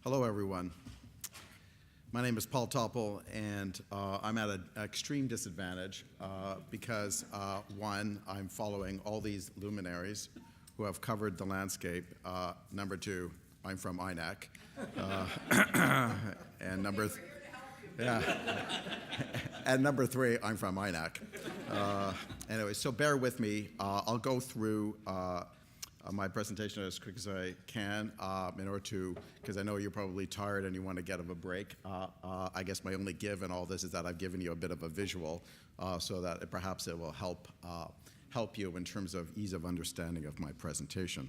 Hello, everyone. My name is Paul Thoppil, and I'm at an extreme disadvantage because, one, I'm following all these luminaries who have covered the landscape. Number two, I'm from INAC. And number three, I'm from INAC. Anyway, so bear with me. I'll go through my presentation as quick as I can in order to, because I know you're probably tired and you want to get a break. I guess my only give in all this is that I've given you a bit of a visual so that perhaps it will help you in terms of ease of understanding of my presentation.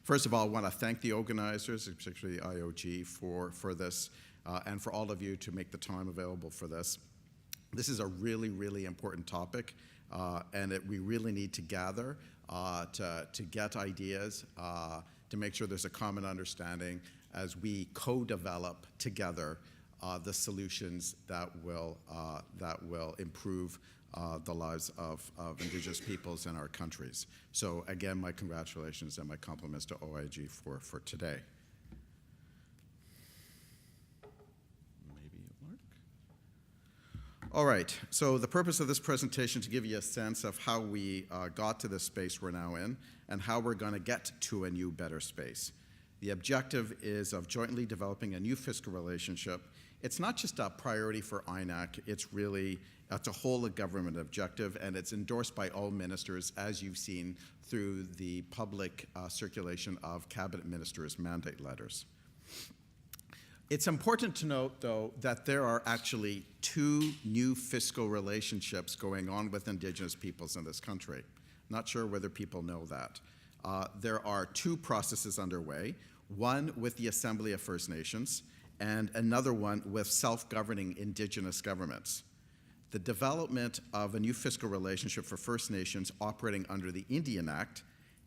First of all, I want to thank the organizers, particularly IOG, for this and for all of you to make the time available for this. This is a really, really important topic, and we really need to gather to get ideas, to make sure there's a common understanding as we co-develop together the solutions that will improve the lives of Indigenous peoples in our countries. So again, my congratulations and my compliments to OIG for today. All right, so the purpose of this presentation is to give you a sense of how we got to this space we're now in and how we're going to get to a new, better space. The objective is of jointly developing a new fiscal relationship. It's not just a priority for INAC, it's a whole of government objective, and it's endorsed by all ministers, as you've seen through the public circulation of cabinet ministers' mandate letters. It's important to note, though, that there are actually two new fiscal relationships going on with Indigenous peoples in this country. Not sure whether people know that. There are two processes underway, one with the Assembly of First Nations and another one with self-governing Indigenous governments. The development of a new fiscal relationship for First Nations operating under the Indian Act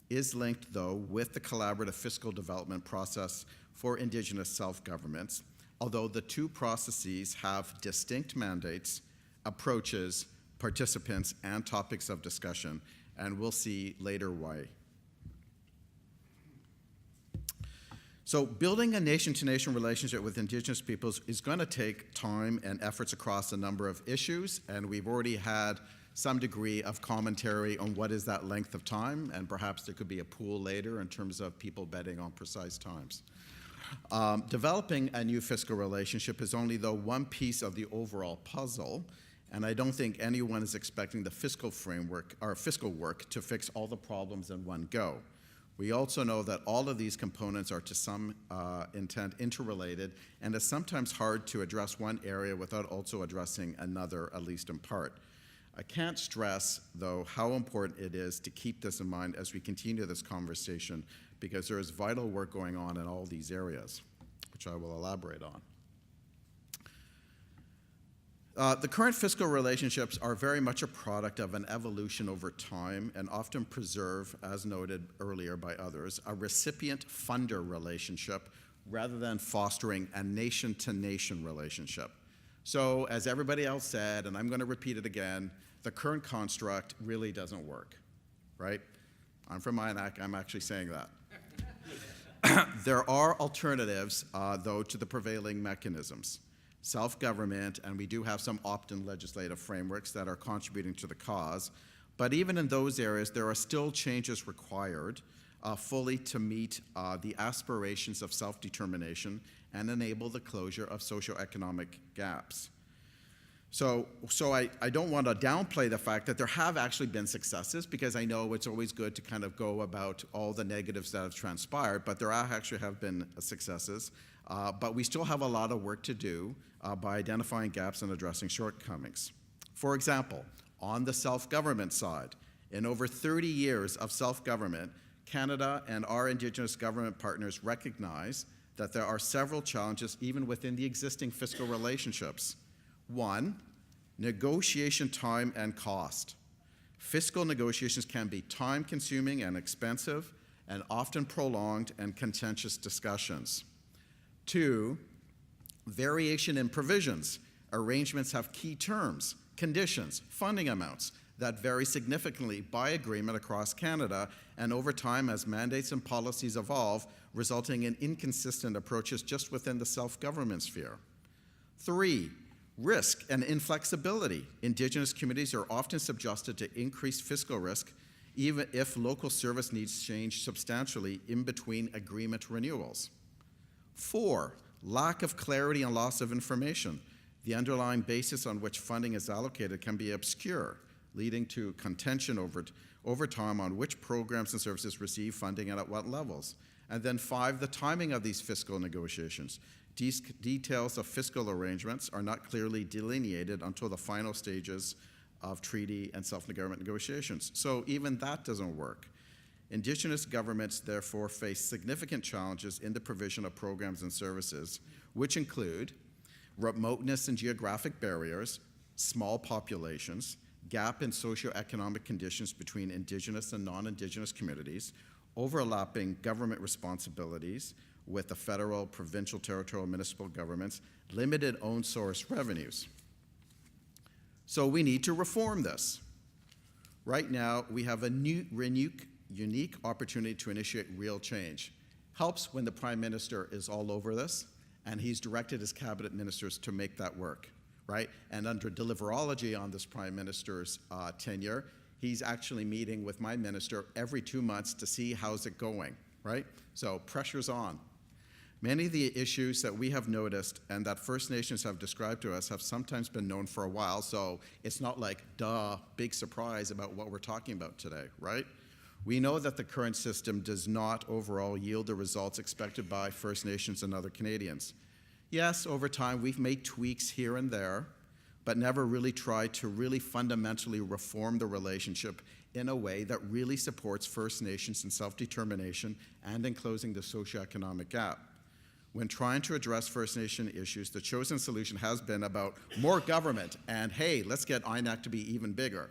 is linked, though, with the collaborative fiscal development process for Indigenous self-governments, although the two processes have distinct mandates, approaches, participants, and topics of discussion, and we'll see later why. So building a nation-to-nation relationship with Indigenous peoples is going to take time and efforts across a number of issues, and we've already had some degree of commentary on what is that length of time, and perhaps there could be a pool later in terms of people betting on precise times. Developing a new fiscal relationship is only, though, one piece of the overall puzzle, and I don't think anyone is expecting the fiscal framework or fiscal work to fix all the problems in one go. We also know that all of these components are to some intent interrelated, and it's sometimes hard to address one area without also addressing another, at least in part. I can't stress, though, how important it is to keep this in mind as we continue this conversation, because there is vital work going on in all these areas, which I will elaborate on. The current fiscal relationships are very much a product of an evolution over time and often preserve, as noted earlier by others, a recipient-funder relationship rather than fostering a nation-to-nation relationship. So, as everybody else said, and I'm going to repeat it again, the current construct really doesn't work, right? I'm from INAC, I'm actually saying that. There are alternatives, though, to the prevailing mechanisms. Self-government, and we do have some opt-in legislative frameworks that are contributing to the cause, but even in those areas, there are still changes required fully to meet the aspirations of self-determination and enable the closure of socioeconomic gaps. So I don't want to downplay the fact that there have actually been successes, because I know it's always good to kind of go about all the negatives that have transpired, but there actually have been successes. But we still have a lot of work to do by identifying gaps and addressing shortcomings. For example, on the self-government side, in over 30 years of self-government, Canada and our Indigenous government partners recognize that there are several challenges even within the existing fiscal relationships. One, negotiation time and cost. Fiscal negotiations can be time-consuming and expensive, and often prolonged and contentious discussions. Two, variation in provisions. Arrangements have key terms, conditions, funding amounts that vary significantly by agreement across Canada, and over time, as mandates and policies evolve, resulting in inconsistent approaches just within the self-government sphere. 3, risk and inflexibility. Indigenous communities are often subjected to increased fiscal risk, even if local service needs change substantially in between agreement renewals. 4, lack of clarity and loss of information. The underlying basis on which funding is allocated can be obscure, leading to contention over time on which programs and services receive funding and at what levels. And then 5, the timing of these fiscal negotiations. Details of fiscal arrangements are not clearly delineated until the final stages of treaty and self-government negotiations. So even that doesn't work. Indigenous governments therefore face significant challenges in the provision of programs and services, which include remoteness and geographic barriers, small populations, gap in socioeconomic conditions between Indigenous and non-Indigenous communities, overlapping government responsibilities with the federal, provincial, territorial, municipal governments, limited own source revenues. So we need to reform this. Right now, we have a unique opportunity to initiate real change. Helps when the Prime Minister is all over this, and he's directed his cabinet ministers to make that work, right? And under deliverology on this Prime Minister's tenure, he's actually meeting with my minister every 2 months to see how's it going, right? So pressure's on. Many of the issues that we have noticed and that First Nations have described to us have sometimes been known for a while, so it's not like, duh, big surprise about what we're talking about today, right? We know that the current system does not overall yield the results expected by First Nations and other Canadians. Yes, over time we've made tweaks here and there, but never really tried to really fundamentally reform the relationship in a way that really supports First Nations in self-determination and in closing the socioeconomic gap. When trying to address First Nation issues, the chosen solution has been about more government and, hey, let's get INAC to be even bigger.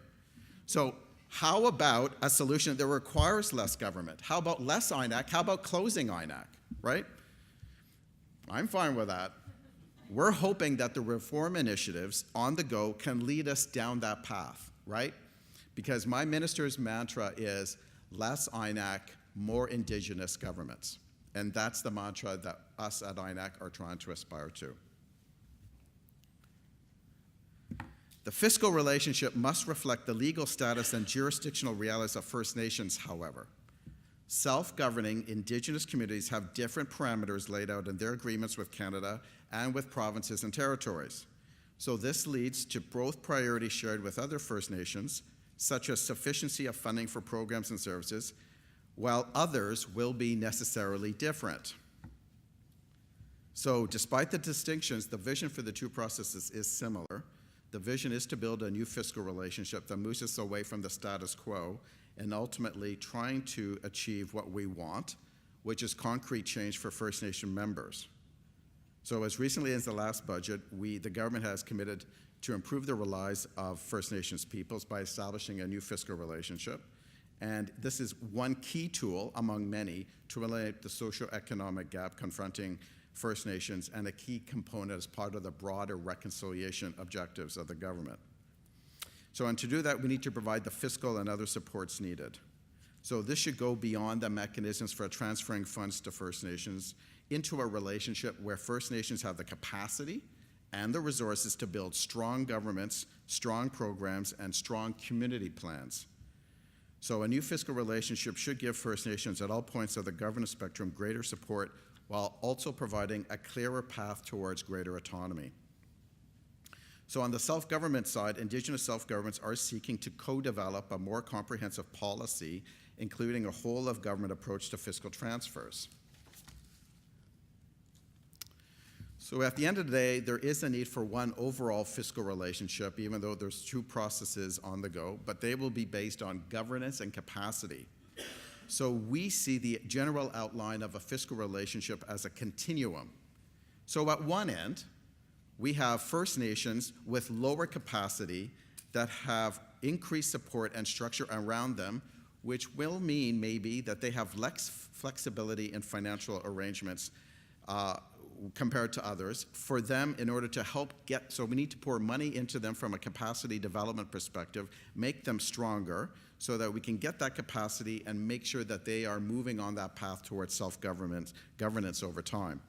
So how about a solution that requires less government? How about less INAC? How about closing INAC, right? I'm fine with that. We're hoping that the reform initiatives on the go can lead us down that path, right? Because my minister's mantra is less INAC, more Indigenous governments. And that's the mantra that us at INAC are trying to aspire to. The fiscal relationship must reflect the legal status and jurisdictional realities of First Nations, however. Self-governing Indigenous communities have different parameters laid out in their agreements with Canada and with provinces and territories. So this leads to both priorities shared with other First Nations, such as sufficiency of funding for programs and services, while others will be necessarily different. So despite the distinctions, the vision for the two processes is similar. The vision is to build a new fiscal relationship that moves us away from the status quo and ultimately trying to achieve what we want, which is concrete change for First Nation members. So as recently as the last budget, the government has committed to improve the lives of First Nations peoples by establishing a new fiscal relationship. And this is one key tool among many to eliminate the socioeconomic gap confronting First Nations and a key component as part of the broader reconciliation objectives of the government. So, and to do that, we need to provide the fiscal and other supports needed. So this should go beyond the mechanisms for transferring funds to First Nations into a relationship where First Nations have the capacity and the resources to build strong governments, strong programs, and strong community plans. So a new fiscal relationship should give First Nations at all points of the governance spectrum greater support while also providing a clearer path towards greater autonomy. So on the self-government side, Indigenous self-governments are seeking to co-develop a more comprehensive policy, including a whole-of-government approach to fiscal transfers. So at the end of the day, there is a need for one overall fiscal relationship, even though there's two processes on the go, but they will be based on governance and capacity. So we see the general outline of a fiscal relationship as a continuum. So at one end, we have First Nations with lower capacity that have increased support and structure around them, which will mean maybe that they have less flexibility in financial arrangements compared to others. For them, in order to help so we need to pour money into them from a capacity development perspective, make them stronger so that we can get that capacity and make sure that they are moving on that path towards governance over time.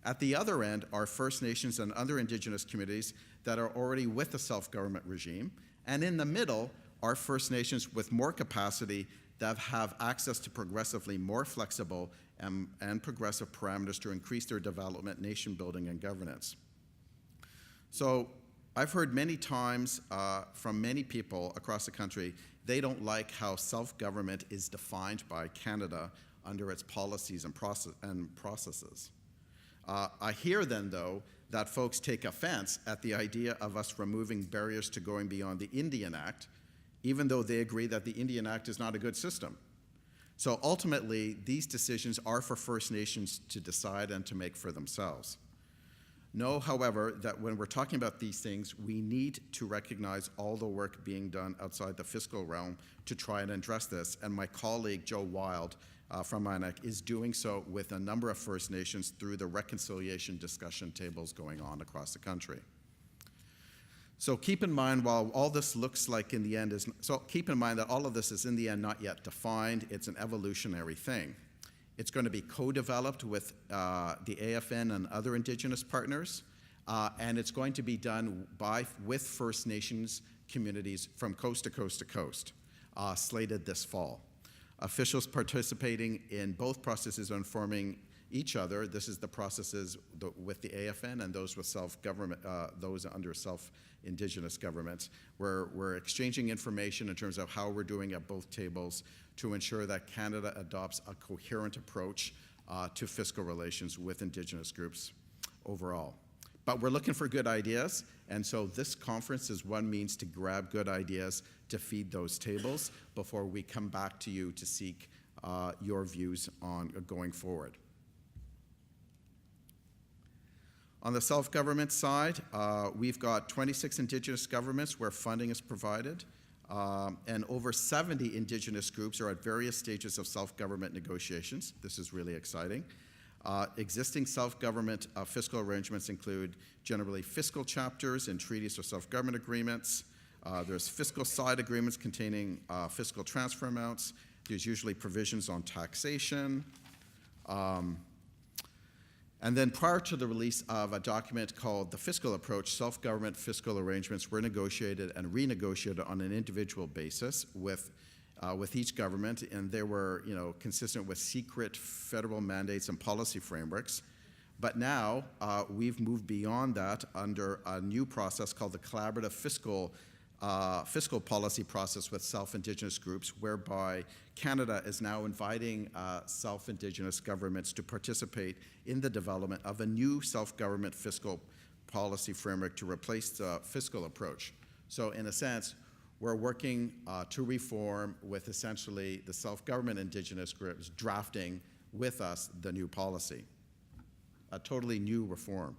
At the other end are First Nations and other Indigenous communities that are already with the self-government regime. And in the middle are First Nations with more capacity that have access to progressively more flexible and progressive parameters to increase their development, nation building, and governance. So I've heard many times from many people across the country, they don't like how self-government is defined by Canada under its policies and processes. I hear then, though, that folks take offense at the idea of us removing barriers to going beyond the Indian Act, even though they agree that the Indian Act is not a good system. So ultimately, these decisions are for First Nations to decide and to make for themselves. Know, however, that when we're talking about these things, we need to recognize all the work being done outside the fiscal realm to try and address this. And my colleague, Joe Wild, from INEC, is doing so with a number of First Nations through the reconciliation discussion tables going on across the country. So keep in mind, while all this looks like in the end is, so keep in mind that all of this is in the end not yet defined. It's an evolutionary thing. It's going to be co-developed with the AFN and other Indigenous partners, and it's going to be done with First Nations communities from coast to coast to coast, slated this fall. Officials participating in both processes are informing each other. This is the processes with the AFN and those with self-government, those under self-Indigenous governments. We're exchanging information in terms of how we're doing at both tables to ensure that Canada adopts a coherent approach to fiscal relations with Indigenous groups overall. But we're looking for good ideas, and so this conference is one means to grab good ideas to feed those tables before we come back to you to seek your views on going forward. On the self-government side, we've got 26 Indigenous governments where funding is provided, and over 70 Indigenous groups are at various stages of self-government negotiations. This is really exciting. Existing self-government fiscal arrangements include generally fiscal chapters in treaties or self-government agreements. There's fiscal side agreements containing fiscal transfer amounts. There's usually provisions on taxation. And then prior to the release of a document called the Fiscal Approach, self-government fiscal arrangements were negotiated and renegotiated on an individual basis with each government, and they were, consistent with secret federal mandates and policy frameworks. But now we've moved beyond that under a new process called the Collaborative Fiscal Policy Process with Self-Indigenous Groups, whereby Canada is now inviting self-Indigenous governments to participate in the development of a new self-government fiscal policy framework to replace the fiscal approach. So in a sense, we're working to reform with essentially the self-government Indigenous groups drafting with us the new policy, a totally new reform.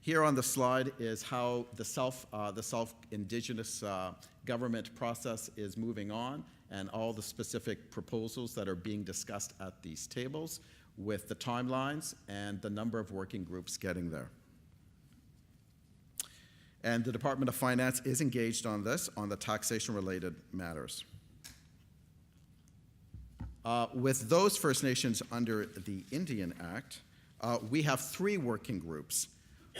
Here on the slide is how the self-Indigenous government process is moving on and all the specific proposals that are being discussed at these tables with the timelines and the number of working groups getting there. And the Department of Finance is engaged on this, on the taxation-related matters. With those First Nations under the Indian Act, we have 3 working groups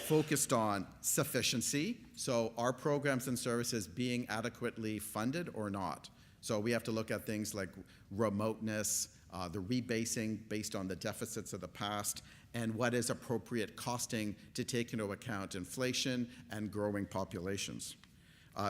focused on sufficiency, so are programs and services being adequately funded or not? So we have to look at things like remoteness, the rebasing based on the deficits of the past, and what is appropriate costing to take into account inflation and growing populations.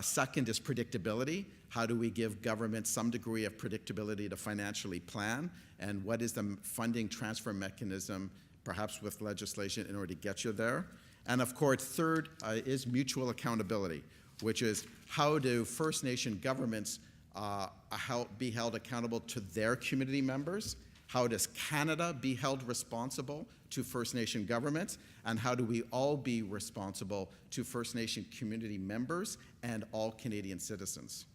Second is predictability. How do we give government some degree of predictability to financially plan? And what is the funding transfer mechanism, perhaps with legislation, in order to get you there? And of course, third is mutual accountability, which is how do First Nation governments be held accountable to their community members? How does Canada be held responsible to First Nation governments? And how do we all be responsible to First Nation community members and all Canadian citizens?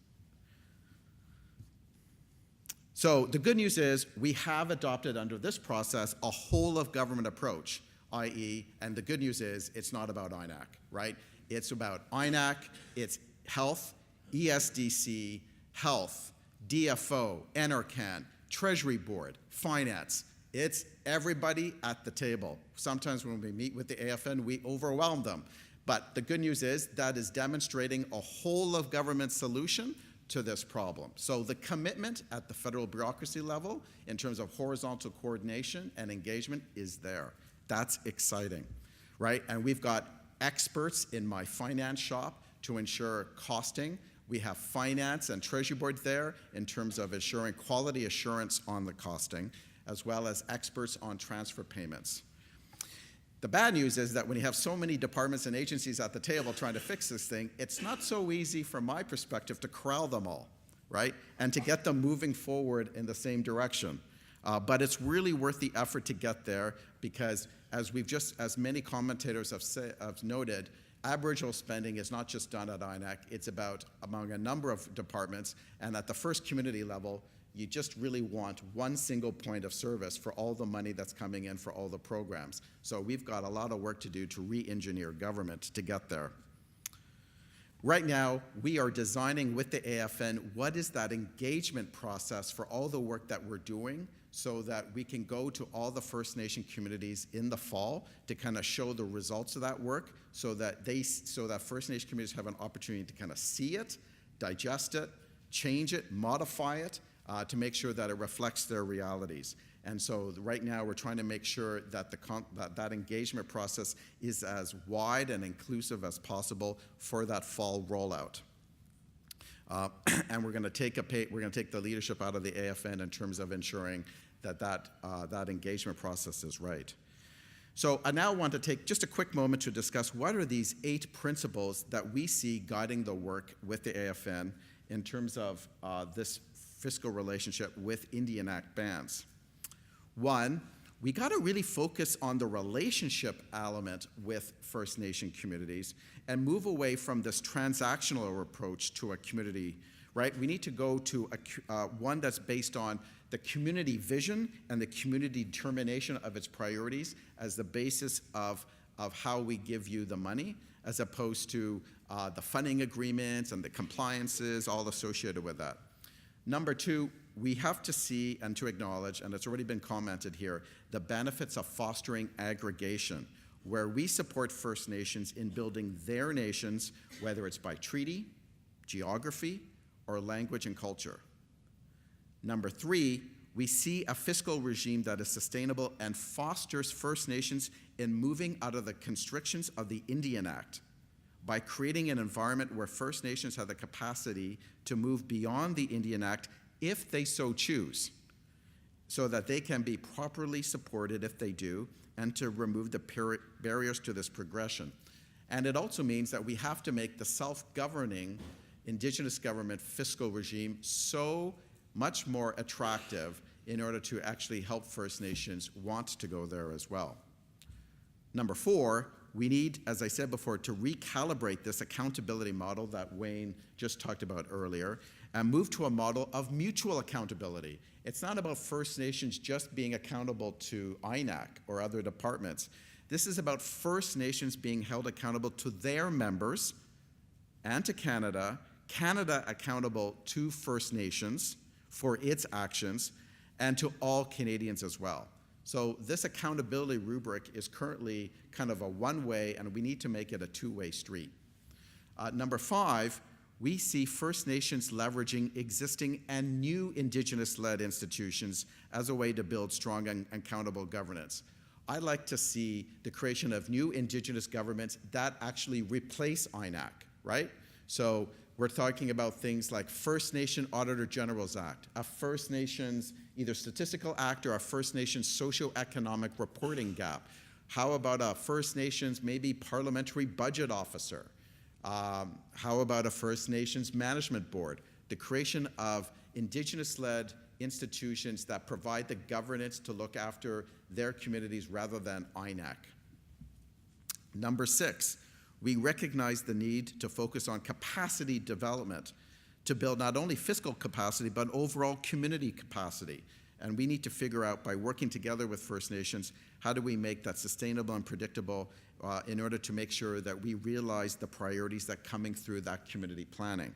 So the good news is we have adopted under this process a whole of government approach, i.e., and the good news is it's not about INAC, right? It's about INAC, it's health, ESDC, health, DFO, NRCan, Treasury Board, finance. It's everybody at the table. Sometimes when we meet with the AFN, we overwhelm them. But the good news is that is demonstrating a whole of government solution to this problem. So the commitment at the federal bureaucracy level in terms of horizontal coordination and engagement is there. That's exciting, right? And we've got experts in my finance shop to ensure costing. We have finance and Treasury Board there in terms of ensuring quality assurance on the costing, as well as experts on transfer payments. The bad news is that when you have so many departments and agencies at the table trying to fix this thing, it's not so easy from my perspective to corral them all, right? And to get them moving forward in the same direction. But it's really worth the effort to get there because as many commentators have noted, Aboriginal spending is not just done at INAC, it's about among a number of departments, and at the first community level, you just really want one single point of service for all the money that's coming in for all the programs. So we've got a lot of work to do to re-engineer government to get there. Right now, we are designing with the AFN what is that engagement process for all the work that we're doing so that we can go to all the First Nation communities in the fall to kind of show the results of that work so that First Nation communities have an opportunity to kind of see it, digest it, change it, modify it, to make sure that it reflects their realities. And so right now we're trying to make sure that that engagement process is as wide and inclusive as possible for that fall rollout. And we're going to take the leadership out of the AFN in terms of ensuring that engagement process is right. So I now want to take just a quick moment to discuss what are these 8 principles that we see guiding the work with the AFN in terms of this fiscal relationship with Indian Act bands. 1, we got to really focus on the relationship element with First Nation communities and move away from this transactional approach to a community, right? We need to go to one that's based on the community vision and the community determination of its priorities as the basis of how we give you the money, as opposed to the funding agreements and the compliances, all associated with that. Number 2, we have to see and to acknowledge, and it's already been commented here, the benefits of fostering aggregation, where we support First Nations in building their nations, whether it's by treaty, geography, or language and culture. Number 3, we see a fiscal regime that is sustainable and fosters First Nations in moving out of the constrictions of the Indian Act by creating an environment where First Nations have the capacity to move beyond the Indian Act if they so choose, so that they can be properly supported if they do, and to remove the barriers to this progression. And it also means that we have to make the self-governing Indigenous government fiscal regime so much more attractive in order to actually help First Nations want to go there as well. Number 4, we need, as I said before, to recalibrate this accountability model that Wayne just talked about earlier and move to a model of mutual accountability. It's not about First Nations just being accountable to INAC or other departments. This is about First Nations being held accountable to their members and to Canada, Canada accountable to First Nations for its actions, and to all Canadians as well. So this accountability rubric is currently kind of a one-way, and we need to make it a two-way street. Number 5, we see First Nations leveraging existing and new Indigenous-led institutions as a way to build strong and accountable governance. I'd like to see the creation of new Indigenous governments that actually replace INAC, right? So we're talking about things like First Nation Auditor General's Act, a First Nations either statistical act or a First Nations socioeconomic reporting gap. How about a First Nations maybe parliamentary budget officer? How about a First Nations management board? The creation of Indigenous-led institutions that provide the governance to look after their communities rather than INAC. Number 6, we recognize the need to focus on capacity development to build not only fiscal capacity, but overall community capacity. And we need to figure out, by working together with First Nations, how do we make that sustainable and predictable in order to make sure that we realize the priorities that are coming through that community planning.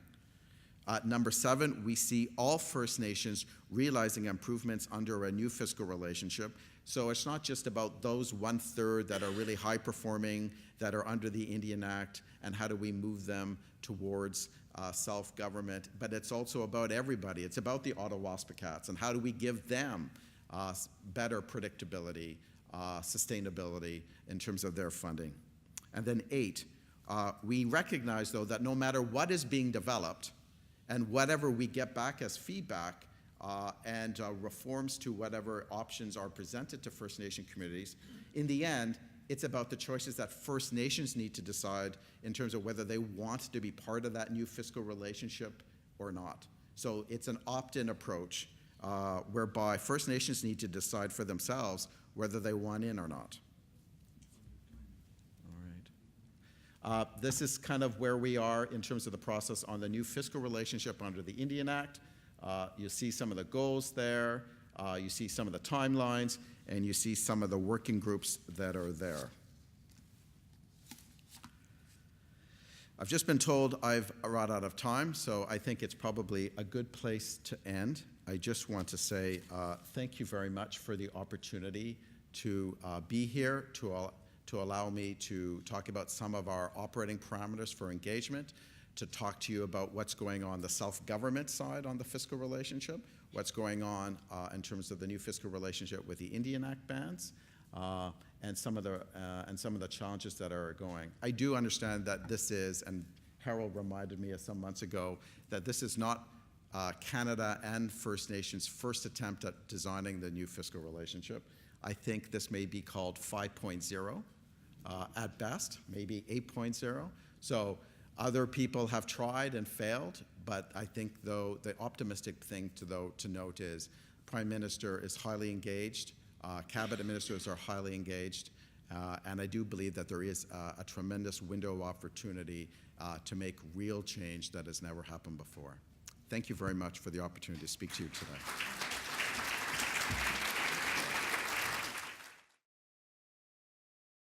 Number 7, we see all First Nations realizing improvements under a new fiscal relationship. So it's not just about those 1/3 that are really high performing, that are under the Indian Act, and how do we move them towards self-government, but it's also about everybody. It's about the Ottawaspikats, and how do we give them better predictability, sustainability in terms of their funding. And then 8, we recognize, though, that no matter what is being developed, and whatever we get back as feedback and reforms to whatever options are presented to First Nation communities, in the end, it's about the choices that First Nations need to decide in terms of whether they want to be part of that new fiscal relationship or not. So it's an opt-in approach whereby First Nations need to decide for themselves whether they want in or not. All right. This is kind of where we are in terms of the process on the new fiscal relationship under the Indian Act. You see some of the goals there. You see some of the timelines, and you see some of the working groups that are there. I've just been told I've run out of time, so I think it's probably a good place to end. I just want to say thank you very much for the opportunity to be here, to allow me to talk about some of our operating parameters for engagement, to talk to you about what's going on the self-government side on the fiscal relationship, what's going on in terms of the new fiscal relationship with the Indian Act bands, and some of the challenges that are going. I do understand that this is, and Harold reminded me some months ago, that this is not Canada and First Nations' first attempt at designing the new fiscal relationship. I think this may be called 5.0 at best, maybe 8.0. So other people have tried and failed, but I think, though, the optimistic thing to note is Prime Minister is highly engaged, Cabinet Ministers are highly engaged, and I do believe that there is a tremendous window of opportunity to make real change that has never happened before. Thank you very much for the opportunity to speak to you today.